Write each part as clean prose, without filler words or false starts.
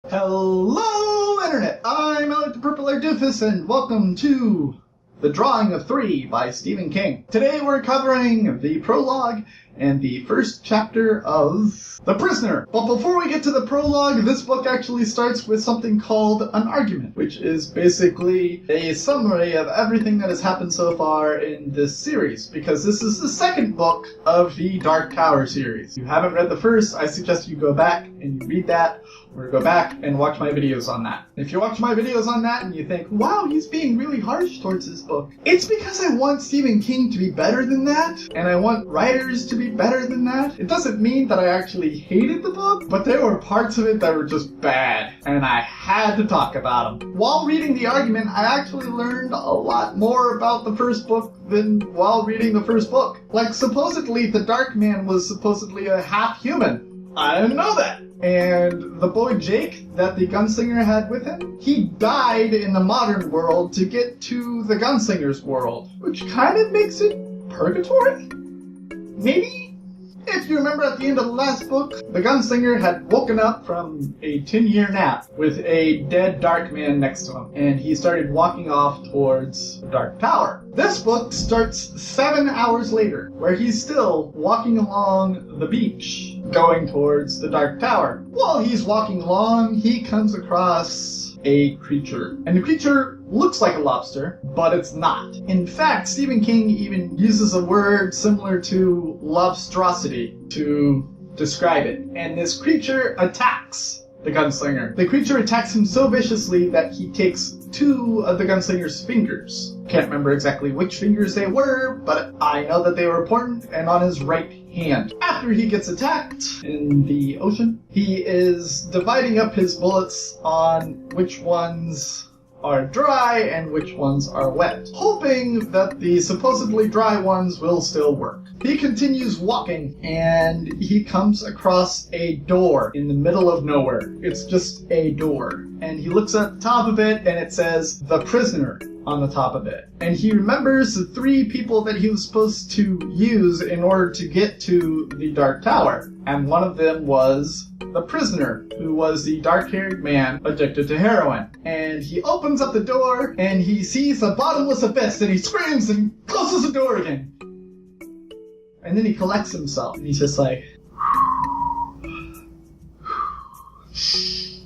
Hello, Internet! I'm Alec the Purple-Haired Doofus, and welcome to The Drawing of Three by Stephen King. Today we're covering the prologue and the first chapter of The Prisoner. But before we get to the prologue, this book actually starts with something called an argument, which is basically a summary of everything that has happened so far in this series, because this is the second book of the Dark Tower series. If you haven't read the first, I suggest you go back and you read that, or go back and watch my videos on that. If you watch my videos on that and you think, wow, he's being really harsh towards this book, it's because I want Stephen King to be better than that, and I want writers to be better than that. It doesn't mean that I actually hated the book, but there were parts of it that were just bad, and I had to talk about them. While reading the argument, I actually learned a lot more about the first book than while reading the first book. Like, supposedly the Dark Man was supposedly a half human. I didn't know that. And the boy Jake that the gunslinger had with him, he died in the modern world to get to the gunslinger's world, which kind of makes it purgatory? Maybe? If you remember at the end of the last book, the gunslinger had woken up from a 10-year nap with a dead Dark Man next to him, and he started walking off towards the Dark Tower. This book starts 7 hours later, where he's still walking along the beach, going towards the Dark Tower. While he's walking along, he comes across a creature. And the creature looks like a lobster, but it's not. In fact, Stephen King even uses a word similar to lobstrosity to describe it. And this creature attacks the gunslinger. The creature attacks him so viciously that he takes 2 of the gunslinger's fingers. Can't remember exactly which fingers they were, but I know that they were important and on his right hand. After he gets attacked in the ocean, he is dividing up his bullets on which ones are dry and which ones are wet, hoping that the supposedly dry ones will still work. He continues walking, and he comes across a door in the middle of nowhere. It's just a door. And he looks at the top of it, and it says, "The Prisoner," on the top of it. And he remembers the 3 people that he was supposed to use in order to get to the Dark Tower. And one of them was the prisoner, who was the dark-haired man addicted to heroin. And he opens up the door, and he sees a bottomless abyss, and he screams and closes the door again. And then he collects himself, and he's just like,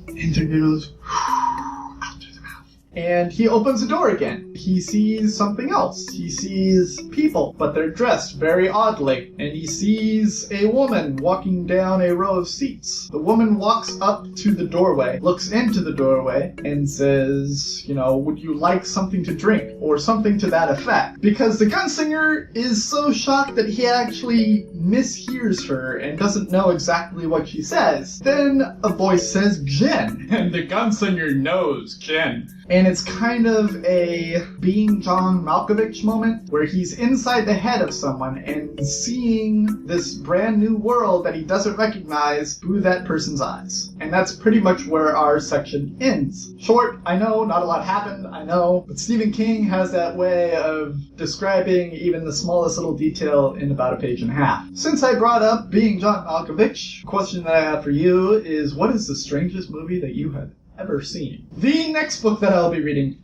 in through your nose, out through the mouth. And he opens the door again. He sees something else. He sees people, but they're dressed very oddly. And he sees a woman walking down a row of seats. The woman walks up to the doorway, looks into the doorway, and says, would you like something to drink? Or something to that effect. Because the gunslinger is so shocked that he actually mishears her and doesn't know exactly what she says. Then a voice says, "Gin." And the gunslinger knows gin. And it's kind of a Being John Malkovich moment where he's inside the head of someone and seeing this brand new world that he doesn't recognize through that person's eyes. And that's pretty much where our section ends. Short, I know, not a lot happened, I know, but Stephen King has that way of describing even the smallest little detail in about a page and a half. Since I brought up Being John Malkovich, the question that I have for you is, what is the strangest movie that you have ever seen? The next book that I'll be reading,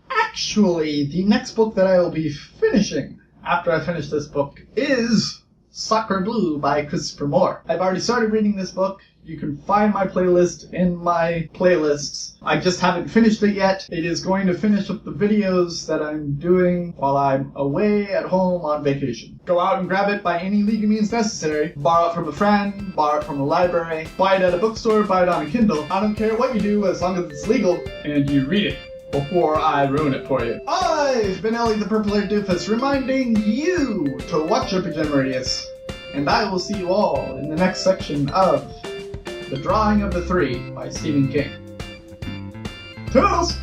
the next book that I will be finishing after I finish this book is Sacre Blue by Christopher Moore. I've already started reading this book. You can find my playlist in my playlists. I just haven't finished it yet. It is going to finish up the videos that I'm doing while I'm away at home on vacation. Go out and grab it by any legal means necessary. Borrow it from a friend, borrow it from a library, buy it at a bookstore, buy it on a Kindle. I don't care what you do as long as it's legal and you read it before I ruin it for you. I've been Ellie the Purple-Haired Doofus, reminding you to watch your pajama radius. And I will see you all in the next section of The Drawing of the Three by Stephen King. Toodles!